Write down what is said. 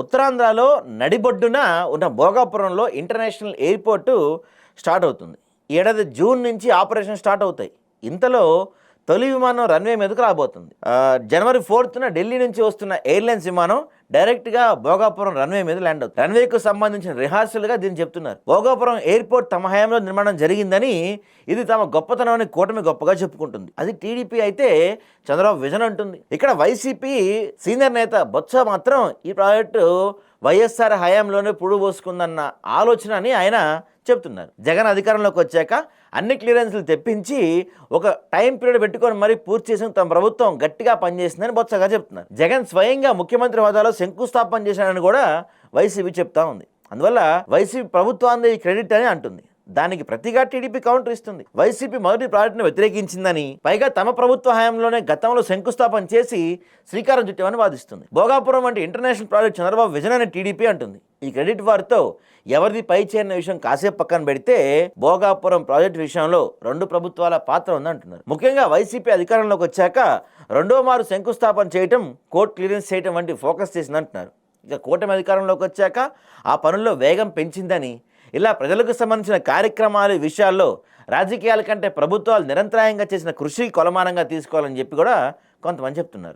ఉత్తరాంధ్రలో నడిబొడ్డున ఉన్న భోగాపురంలో ఇంటర్నేషనల్ ఎయిర్పోర్టు స్టార్ట్ అవుతుంది. ఈ ఏడాది జూన్ నుంచి ఆపరేషన్ స్టార్ట్ అవుతాయి. ఇంతలో తొలి విమానం రన్వే మీదకు రాబోతుంది. జనవరి 4న ఢిల్లీ నుంచి వస్తున్న ఎయిర్లైన్స్ విమానం డైరెక్ట్గా భోగాపురం రన్వే మీద ల్యాండ్ అవుతుంది. రన్వేకు సంబంధించిన రిహార్సల్గా దీన్ని చెప్తున్నారు. భోగాపురం ఎయిర్పోర్ట్ తమ హయాంలో నిర్మాణం జరిగిందని, ఇది తమ గొప్పతనాన్ని కూటమి గొప్పగా చెప్పుకుంటుంది. అది టీడీపీ అయితే చంద్రబాబు విజన్ అంటుంది. ఇక్కడ వైసీపీ సీనియర్ నేత బొత్స మాత్రం ఈ ప్రాజెక్టు వైఎస్ఆర్ హయాంలోనే పురుడు పోసుకుందన్న ఆలోచన అని ఆయన చెప్తున్నారు. జగన్ అధికారంలోకి వచ్చాక అన్ని క్లియరెన్స్లు తెప్పించి ఒక టైం పీరియడ్ పెట్టుకొని మరీ పూర్తి చేసిన తమ ప్రభుత్వం గట్టిగా పనిచేసిందని బొత్సగా చెప్తున్నారు. జగన్ స్వయంగా ముఖ్యమంత్రి హోదాలో శంకుస్థాపన చేశాడని కూడా వైసీపీ చెప్తా ఉంది. అందువల్ల వైసీపీ ప్రభుత్వాన్ని ఈ క్రెడిట్ అని అంటుంది. దానికి ప్రతిగా టీడీపీ కౌంటర్ ఇస్తుంది. వైసీపీ మొదటి ప్రాజెక్టును వ్యతిరేకించిందని, పైగా తమ ప్రభుత్వ హయాంలోనే గతంలో శంకుస్థాపన చేసి శ్రీకారం చుట్టామని వాదిస్తుంది. భోగాపురం వంటి ఇంటర్నేషనల్ ప్రాజెక్ట్ చంద్రబాబు విజన్ అని టీడీపీ అంటుంది. ఈ క్రెడిట్ వారితో ఎవరిది పై చేరిన విషయం కాసేపు పక్కన పెడితే, భోగాపురం ప్రాజెక్టు విషయంలో రెండు ప్రభుత్వాల పాత్ర ఉందంటున్నారు. ముఖ్యంగా వైసీపీ అధికారంలోకి వచ్చాక రెండో మారు శంకుస్థాపన చేయటం, కోర్టు క్లియరెన్స్ చేయటం వంటి ఫోకస్ చేసిందంటున్నారు. ఇక కూటమి అధికారంలోకి వచ్చాక ఆ పనుల్లో వేగం పెంచిందని, ఇలా ప్రజలకు సంబంధించిన కార్యక్రమాల విషయాల్లో రాజకీయాల కంటే ప్రభుత్వాలు నిరంతరాయంగా చేసిన కృషి కొలమానంగా తీసుకోవాలని చెప్పి కూడా కొంతమంది చెప్తున్నారు.